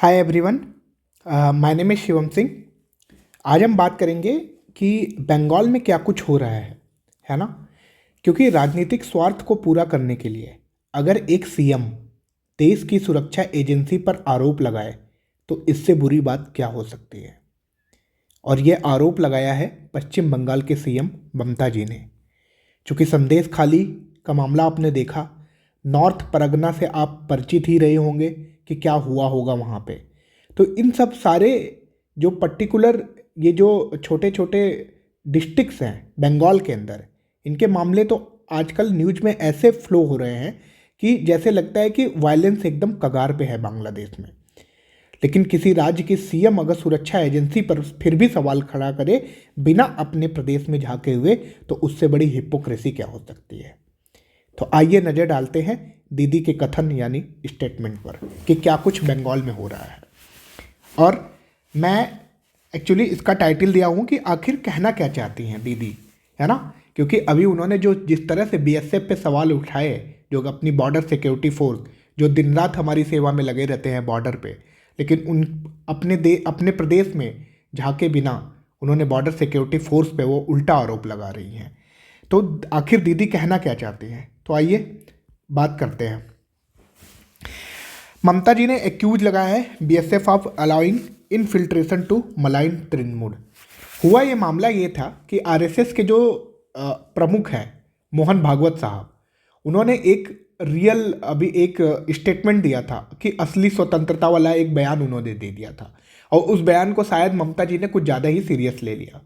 Hi everyone, my name is Shivam Singh. आज हम बात करेंगे कि बंगाल में क्या कुछ हो रहा है ना। क्योंकि राजनीतिक स्वार्थ को पूरा करने के लिए अगर एक सीएम देश की सुरक्षा एजेंसी पर आरोप लगाए तो इससे बुरी बात क्या हो सकती है। और ये आरोप लगाया है पश्चिम बंगाल के सीएम ममता जी ने। चूँकि संदेश खाली का मामला आपने देखा, नॉर्थ परगना से आप परिचित ही रहे होंगे कि क्या हुआ होगा वहाँ पे। तो इन सब सारे जो पर्टिकुलर ये जो छोटे छोटे डिस्ट्रिक्ट्स हैं बंगाल के अंदर, इनके मामले तो आजकल न्यूज़ में ऐसे फ्लो हो रहे हैं कि जैसे लगता है कि वायलेंस एकदम कगार पे है बांग्लादेश में। लेकिन किसी राज्य की सीएम अगर सुरक्षा एजेंसी पर फिर भी सवाल खड़ा करे बिना अपने प्रदेश में झांके हुए, तो उससे बड़ी हिपोक्रेसी क्या हो सकती है। तो आइए नज़र डालते हैं दीदी के कथन यानी स्टेटमेंट पर कि क्या कुछ बंगाल में हो रहा है। और मैं एक्चुअली इसका टाइटल दिया हूँ कि आखिर कहना क्या चाहती हैं दीदी, है ना। क्योंकि अभी उन्होंने जो जिस तरह से बीएसएफ पे सवाल उठाए, जो अपनी बॉर्डर सिक्योरिटी फोर्स जो दिन रात हमारी सेवा में लगे रहते हैं बॉर्डर पे, लेकिन उन अपने प्रदेश में झांके बिना उन्होंने बॉर्डर सिक्योरिटी फोर्स पे वो उल्टा आरोप लगा रही हैं। तो आखिर दीदी कहना क्या चाहती हैं, तो आइए बात करते हैं। ममता जी ने एक्यूज लगाया है BSF of allowing infiltration to मलाइन तृणमूल। हुआ ये मामला ये था कि आरएसएस के जो प्रमुख हैं मोहन भागवत साहब, उन्होंने अभी एक स्टेटमेंट दिया था कि असली स्वतंत्रता वाला एक बयान उन्होंने दे दिया था। और उस बयान को शायद ममता जी ने कुछ ज़्यादा ही सीरियस ले लिया।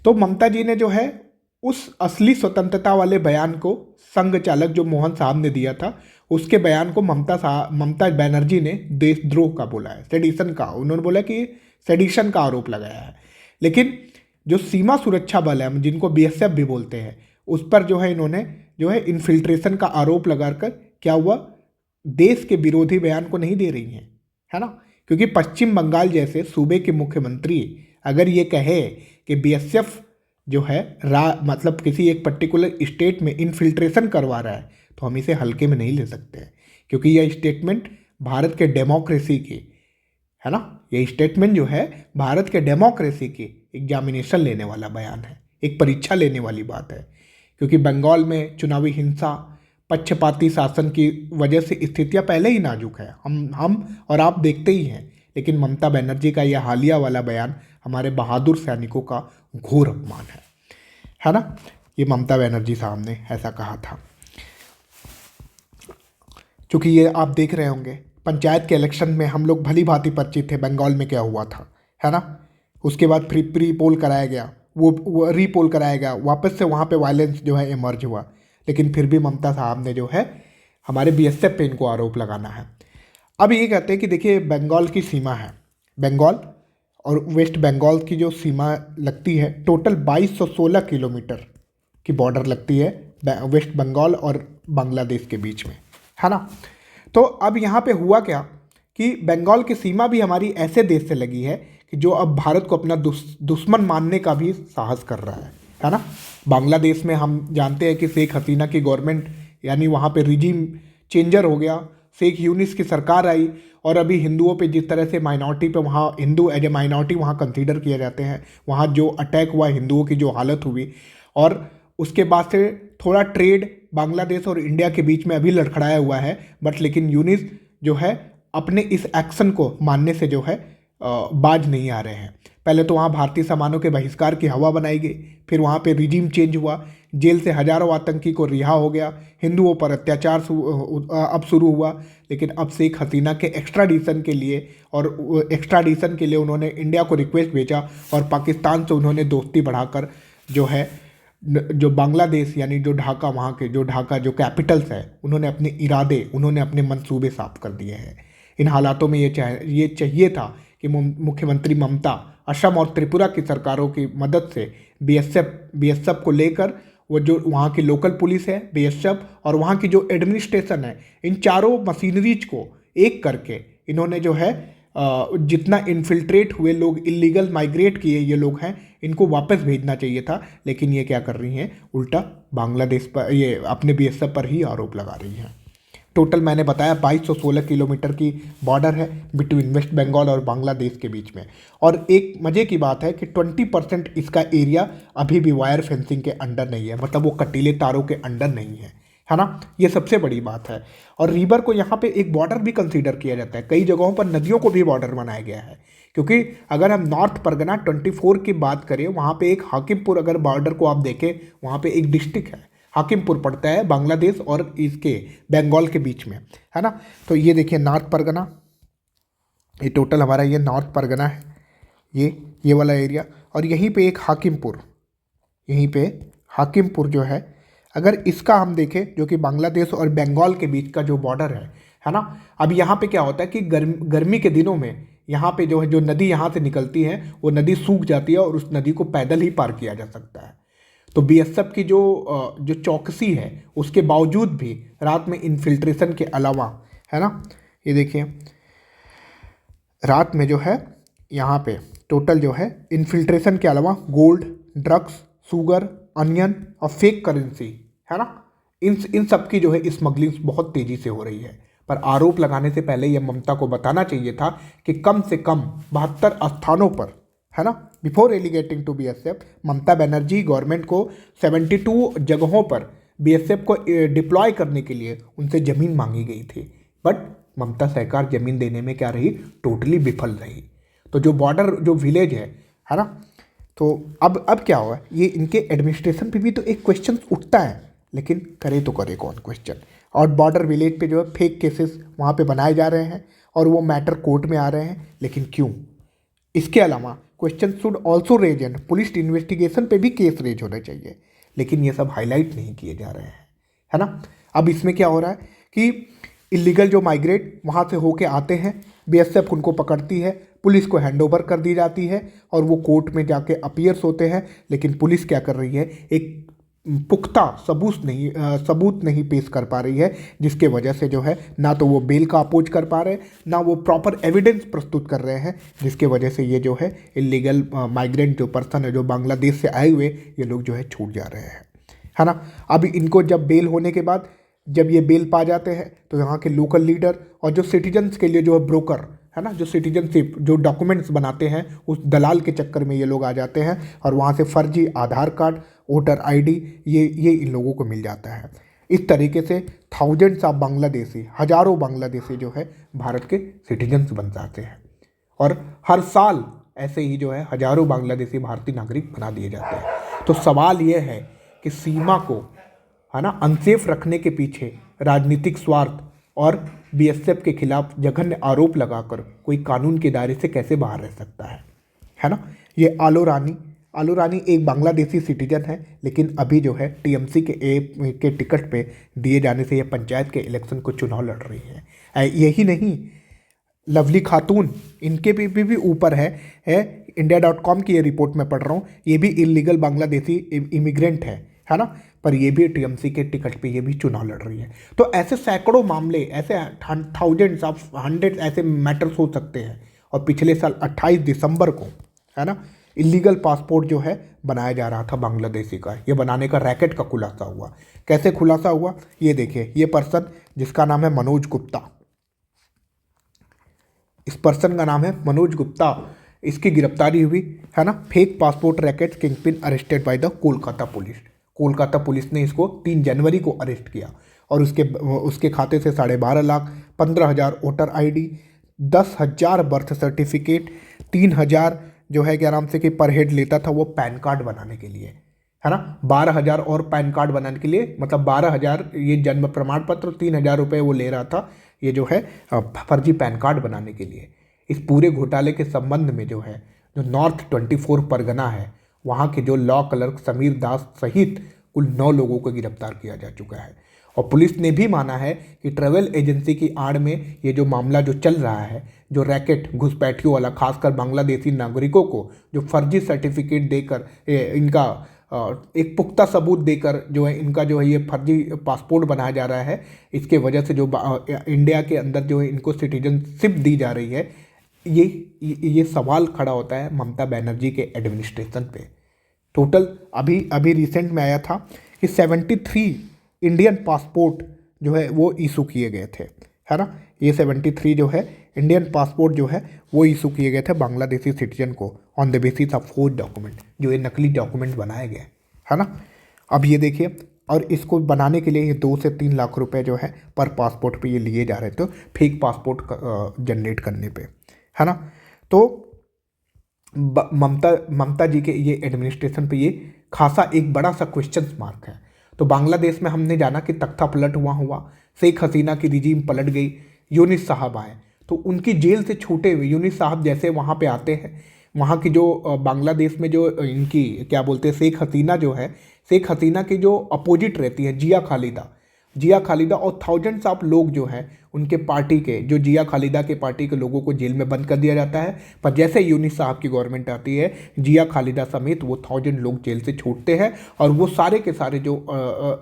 तो ममता जी ने जो है उस असली स्वतंत्रता वाले बयान को संघ चालक जो मोहन साहब ने दिया था, उसके बयान को ममता बनर्जी ने देशद्रोह का बोला है, सेडिशन का। उन्होंने बोला कि सेडिशन का आरोप लगाया है। लेकिन जो सीमा सुरक्षा बल है, जिनको बीएसएफ भी बोलते हैं, उस पर जो है इन्होंने जो है इन्फिल्ट्रेशन का आरोप लगाकर क्या हुआ, देश के विरोधी बयान को नहीं दे रही हैं, है ना। क्योंकि पश्चिम बंगाल जैसे सूबे के मुख्यमंत्री अगर ये कहे कि बीएसएफ जो है मतलब किसी एक पर्टिकुलर स्टेट में इन्फिल्ट्रेशन करवा रहा है, तो हम इसे हल्के में नहीं ले सकते हैं। क्योंकि यह स्टेटमेंट भारत के डेमोक्रेसी की, है ना, ये स्टेटमेंट जो है भारत के डेमोक्रेसी की एग्जामिनेशन लेने वाला बयान है, एक परीक्षा लेने वाली बात है। क्योंकि बंगाल में चुनावी हिंसा, पक्षपाती शासन की वजह से स्थितियां पहले ही नाजुक है, हम और आप देखते ही हैं। लेकिन ममता बनर्जी का यह हालिया वाला बयान हमारे बहादुर सैनिकों का घोर अपमान है ना। ये ममता बनर्जी साहब ने ऐसा कहा था। क्योंकि ये आप देख रहे होंगे पंचायत के इलेक्शन में हम लोग भली भांति परिचित थे बंगाल में क्या हुआ था, है ना। उसके बाद प्री पोल कराया गया, वो रीपोल कराया गया, वापस से वहाँ पे वायलेंस जो है इमर्ज हुआ। लेकिन फिर भी ममता साहब ने जो है हमारे बीएसएफ पे इनको आरोप लगाना है। अब ये कहते हैं कि देखिए बंगाल की सीमा है, बंगाल और वेस्ट बंगाल की जो सीमा लगती है टोटल 2216 किलोमीटर की बॉर्डर लगती है वेस्ट बंगाल और बांग्लादेश के बीच में, है ना। तो अब यहाँ पे हुआ क्या कि बंगाल की सीमा भी हमारी ऐसे देश से लगी है कि जो अब भारत को अपना दुश्मन मानने का भी साहस कर रहा है ना। बांग्लादेश में हम जानते हैं कि शेख हसीना की गवर्नमेंट यानी वहाँ पे रिजीम चेंजर हो गया, शेख यूनिस की सरकार आई। और अभी हिंदुओं पे जिस तरह से माइनॉरिटी पे वहाँ हिंदू एज ए माइनॉरिटी वहाँ कंसीडर किए जाते हैं, वहाँ जो अटैक हुआ हिंदुओं की जो हालत हुई, और उसके बाद से थोड़ा ट्रेड बांग्लादेश और इंडिया के बीच में अभी लड़खड़ाया हुआ है। बट लेकिन यूनिस जो है अपने इस एक्शन को मानने से जो है बाज नहीं आ रहे हैं। पहले तो वहाँ भारतीय सामानों के बहिष्कार की हवा बनाई गई, फिर वहाँ पे रिजीम चेंज हुआ, जेल से हजारों आतंकी को रिहा हो गया, हिंदुओं पर अत्याचार अब शुरू हुआ। लेकिन अब शेख हसीना के एक्स्ट्राडिशन के लिए उन्होंने इंडिया को रिक्वेस्ट भेजा और पाकिस्तान से उन्होंने दोस्ती बढ़ाकर जो है जो बांग्लादेश यानी जो ढाका जो कैपिटल्स है, उन्होंने अपने मंसूबे साफ कर दिए हैं। इन हालातों में ये चाहिए था कि मुख्यमंत्री ममता असम और त्रिपुरा की सरकारों की मदद से बीएसएफ को लेकर वो जो वहाँ की लोकल पुलिस है, बीएसएफ और वहाँ की जो एडमिनिस्ट्रेशन है, इन चारों मशीनरीज को एक करके इन्होंने जो है जितना इन्फिल्ट्रेट हुए लोग, इलीगल माइग्रेट किए ये लोग हैं, इनको वापस भेजना चाहिए था। लेकिन ये क्या कर रही हैं, उल्टा बांग्लादेश पर, ये अपने बीएसएफ पर ही आरोप लगा रही हैं। टोटल मैंने बताया 2216 किलोमीटर की बॉर्डर है बिटवीन वेस्ट बंगाल और बांग्लादेश के बीच में। और एक मज़े की बात है कि 20% इसका एरिया अभी भी वायर फेंसिंग के अंडर नहीं है, मतलब वो कटीले तारों के अंडर नहीं है ना। ये सबसे बड़ी बात है। और रिवर को यहाँ पे एक बॉर्डर भी कंसीडर किया जाता है, कई जगहों पर नदियों को भी बॉर्डर बनाया गया है। क्योंकि अगर हम नॉर्थ परगना 24 की बात करें, वहाँ पे एक हाकिमपुर, अगर बॉर्डर को आप देखें, वहाँ पे एक डिस्ट्रिक्ट है हाकिमपुर पड़ता है बांग्लादेश और इसके बंगाल के बीच में, है ना। तो ये देखिए नॉर्थ परगना, ये टोटल हमारा ये नॉर्थ परगना है, ये वाला एरिया। और यहीं पे एक हाकिमपुर, यहीं पे हाकिमपुर जो है, अगर इसका हम देखें, जो कि बांग्लादेश और बंगाल के बीच का जो बॉर्डर है ना। अब यहाँ पे क्या होता है कि गर्मी के दिनों में यहाँ पे जो है, जो नदी यहाँ से निकलती है वो नदी सूख जाती है और उस नदी को पैदल ही पार किया जा सकता है। तो बीएसएफ की जो चौकसी है उसके बावजूद भी रात में इन्फिल्ट्रेशन के अलावा, है ना, ये देखिए रात में जो है यहाँ पे टोटल जो है इन्फिल्ट्रेशन के अलावा गोल्ड, ड्रग्स, शुगर, अनियन और फेक करेंसी, है ना, इन सब की जो है स्मगलिंग बहुत तेज़ी से हो रही है। पर आरोप लगाने से पहले यह ममता को बताना चाहिए था कि कम से कम 72 स्थानों पर, है ना, before allocating to BSF, Mamata Banerjee government को 72 जगहों पर बीएसएफ को डिप्लॉय करने के लिए उनसे ज़मीन मांगी गई थी। बट ममता सरकार ज़मीन देने में क्या रही, टोटली विफल रही। तो जो बॉर्डर जो विलेज है ना, तो अब क्या हुआ, ये इनके एडमिनिस्ट्रेशन पे भी तो एक क्वेश्चन उठता है, लेकिन करे तो करे कौन क्वेश्चन। और बॉर्डर विलेज पे जो है फेक केसेस वहाँ पे बनाए जा रहे हैं और वो मैटर कोर्ट में आ रहे हैं, लेकिन क्यों। इसके अलावा question should also raise and police investigation पे भी केस रेज होने चाहिए, लेकिन ये सब हाईलाइट नहीं किए जा रहे हैं, है ना। अब इसमें क्या हो रहा है कि इलीगल जो माइग्रेट वहाँ से होके आते हैं, बीएसएफ उनको पकड़ती है, पुलिस को हैंडओवर कर दी जाती है और वो कोर्ट में जाके अपीयर्स होते हैं। लेकिन पुलिस क्या कर रही है, एक पुख्ता सबूत नहीं पेश कर पा रही है, जिसके वजह से जो है ना तो वो बेल का अपोज कर पा रहे हैं, ना वो प्रॉपर एविडेंस प्रस्तुत कर रहे हैं, जिसके वजह से ये जो है इलीगल माइग्रेंट जो पर्सन है, जो बांग्लादेश से आए हुए, ये लोग जो है छूट जा रहे हैं, है ना। अब इनको जब बेल होने के बाद जब ये बेल पा जाते हैं तो यहाँ के लोकल लीडर और जो सिटीजन्स के लिए जो है ब्रोकर, है ना, जो सिटीजनशिप जो डॉक्यूमेंट्स बनाते हैं, उस दलाल के चक्कर में ये लोग आ जाते हैं और वहाँ से फर्जी आधार कार्ड, वोटर आईडी ये इन लोगों को मिल जाता है। इस तरीके से थाउजेंड्स ऑफ बांग्लादेशी, हज़ारों बांग्लादेशी जो है भारत के सिटीजन्स बन जाते हैं और हर साल ऐसे ही जो है हज़ारों बांग्लादेशी भारतीय नागरिक बना दिए जाते हैं। तो सवाल ये है कि सीमा को, है ना, अनसेफ रखने के पीछे राजनीतिक स्वार्थ और बीएसएफ के खिलाफ जघन्य आरोप लगाकर कोई कानून के दायरे से कैसे बाहर रह सकता है ना। ये आलो रानी एक बांग्लादेशी सिटीजन है, लेकिन अभी जो है टीएमसी के टिकट पे दिए जाने से ये पंचायत के इलेक्शन को चुनाव लड़ रही है। यही नहीं, लवली खातून इनके भी ऊपर है India.com की ये रिपोर्ट में पढ़ रहा हूँ, ये भी इलीगल बांग्लादेशी इमिग्रेंट है ना, पर ये भी टीएमसी के टिकट पे ये भी चुनाव लड़ रही है। तो ऐसे सैकड़ों मामले, ऐसे थाउजेंड्स ऑफ हंड्रेड्स ऐसे मैटर्स हो सकते हैं। और पिछले साल 28 दिसंबर को, है ना, इलीगल पासपोर्ट जो है बनाया जा रहा था बांग्लादेशी का, ये बनाने का रैकेट का खुलासा हुआ। कैसे खुलासा हुआ, ये देखिए, ये पर्सन जिसका नाम है मनोज गुप्ता, इस पर्सन का नाम है मनोज गुप्ता, इसकी गिरफ्तारी हुई, है ना। Fake passport racket kingpin arrested by the Kolkata police. Kolkata police ने इसको 3 जनवरी को अरेस्ट किया और उसके खाते से 12.5 lakh, 15,000 voter ID, 10,000 birth certificate, 3,000 जो है क्या नाम से कि पर हेड लेता था वो पैन कार्ड बनाने के लिए, है ना। 12,000 और पैन कार्ड बनाने के लिए, मतलब 12,000 ये जन्म प्रमाण पत्र, 3,000 रुपये वो ले रहा था, ये जो है फर्जी पैन कार्ड बनाने के लिए। इस पूरे घोटाले के संबंध में जो है, जो नॉर्थ 24 परगना है, वहाँ के जो लॉ क्लर्क समीर दास सहित कुल 9 लोगों को गिरफ्तार किया जा चुका है। और पुलिस ने भी माना है कि ट्रैवल एजेंसी की आड़ में ये जो मामला जो चल रहा है, जो रैकेट घुसपैठियों वाला, खासकर बांग्लादेशी नागरिकों को जो फर्जी सर्टिफिकेट देकर इनका एक पुख्ता सबूत देकर जो है इनका जो है ये फर्जी पासपोर्ट बनाया जा रहा है, इसके वजह से जो इंडिया के अंदर जो है इनको सिटीजनशिप दी जा रही है, ये सवाल खड़ा होता है ममता बनर्जी के एडमिनिस्ट्रेशन पे। टोटल अभी रिसेंट में आया था कि 73 इंडियन पासपोर्ट जो है वो इशू किए गए थे, है ना। ये 73 जो है इंडियन पासपोर्ट जो है वो इशू किए गए थे बांग्लादेशी सिटीजन को on the basis of forge document, जो ये नकली डॉक्यूमेंट बनाए गए, है ना। अब ये देखिए, और इसको बनाने के लिए ये 2 से 3 लाख रुपए जो है पर पासपोर्ट पे ये लिए जा रहे थे, फेक पासपोर्ट जनरेट करने पे, है ना। तो ममता जी के ये एडमिनिस्ट्रेशन पे ये खासा एक बड़ा सा क्वेश्चन मार्क है। तो बांग्लादेश में हमने जाना कि तख्ता पलट हुआ, शेख हसीना की रिजीम पलट गई, यूनिस साहब आए, तो उनकी जेल से छूटे हुए यूनिस साहब जैसे वहाँ पे आते हैं, वहाँ की जो बांग्लादेश में जो इनकी क्या बोलते हैं शेख हसीना जो है, शेख हसीना की जो अपोजिट रहती है जिया खालिदा और थाउजेंड्स ऑफ लोग जो हैं उनके पार्टी के, जो जिया खालिदा के पार्टी के लोगों को जेल में बंद कर दिया जाता है। पर जैसे यूनिस साहब की गवर्नमेंट आती है, जिया खालिदा समेत वो 1000 लोग जेल से छूटते हैं और वो सारे के सारे जो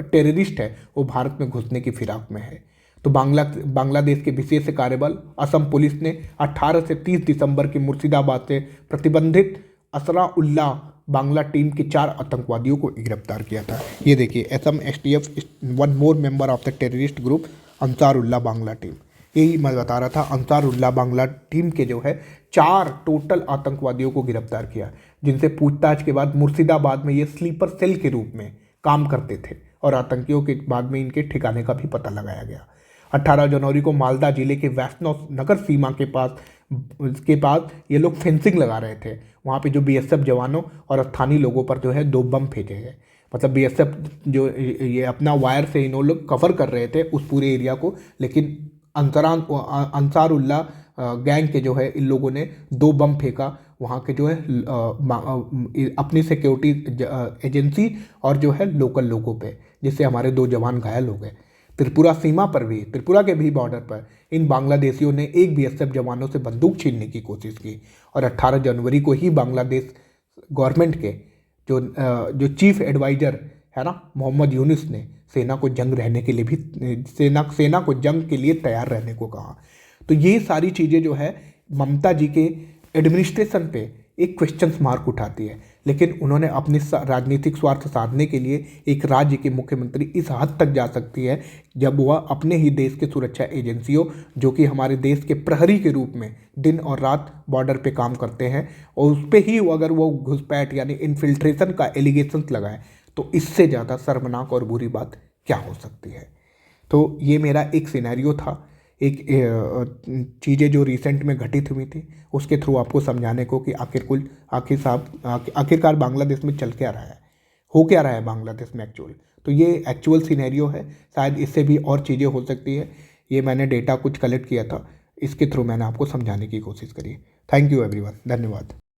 टेररिस्ट है वो भारत में घुसने की फिराक में है। तो बांग्लादेश के विशेष कार्यबल असम पुलिस ने 18 से 30 दिसंबर की मुर्शिदाबाद से प्रतिबंधित असरा उल्लाह बांग्ला टीम के 4 आतंकवादियों को गिरफ्तार किया था। ये देखिए, Assam STF 1 more member of the terrorist group Ansarullah Bangla team, यही मैं बता रहा था। अंसारुल्लाह बांग्ला टीम के जो है 4 टोटल आतंकवादियों को गिरफ्तार किया, जिनसे पूछताछ के बाद मुर्शिदाबाद में ये स्लीपर सेल के रूप में काम करते थे और आतंकियों के बाद में इनके ठिकाने का भी पता लगाया गया। 18 जनवरी को मालदा जिले के वैष्णव नगर सीमा के पास ये लोग फेंसिंग लगा रहे थे। वहाँ पे जो BSF जवानों और स्थानीय लोगों पर जो है 2 बम फेंके गए। मतलब BSF जो ये अपना वायर से इन्होंने लोग कवर कर रहे थे उस पूरे एरिया को, लेकिन अंसारुल्लाह गैंग के जो है इन लोगों ने 2 बम फेंका वहाँ के जो है अपनी सिक्योरिटी एजेंसी और जो है लोकल लोगों पे, जिससे हमारे 2 जवान घायल हो गए। त्रिपुरा सीमा पर भी, त्रिपुरा के भी बॉर्डर पर इन बांग्लादेशियों ने एक BSF जवानों से बंदूक छीनने की कोशिश की और 18 जनवरी को ही बांग्लादेश गवर्नमेंट के जो चीफ एडवाइजर है ना मोहम्मद यूनुस ने सेना को जंग रहने के लिए भी सेना को जंग के लिए तैयार रहने को कहा। तो ये सारी चीज़ें जो है ममता जी के एडमिनिस्ट्रेशन पे एक क्वेश्चन मार्क उठाती है, लेकिन उन्होंने अपनी राजनीतिक स्वार्थ साधने के लिए एक राज्य के मुख्यमंत्री इस हद तक जा सकती है जब वह अपने ही देश के सुरक्षा एजेंसियों, जो कि हमारे देश के प्रहरी के रूप में दिन और रात बॉर्डर पे काम करते हैं, और उस पर ही अगर वो घुसपैठ यानी इन्फिल्ट्रेशन का एलिगेशंस लगाए, तो इससे ज़्यादा शर्मनाक और बुरी बात क्या हो सकती है। तो ये मेरा एक सिनेरियो था, एक चीज़ें जो रिसेंट में घटित हुई थी उसके थ्रू आपको समझाने को कि आखिरकार बांग्लादेश में चल क्या रहा है, हो क्या रहा है बांग्लादेश में एक्चुअल। तो ये एक्चुअल सिनेरियो है, शायद इससे भी और चीज़ें हो सकती है। ये मैंने डेटा कुछ कलेक्ट किया था, इसके थ्रू मैंने आपको समझाने की कोशिश करी। थैंक यू एवरीवन, धन्यवाद।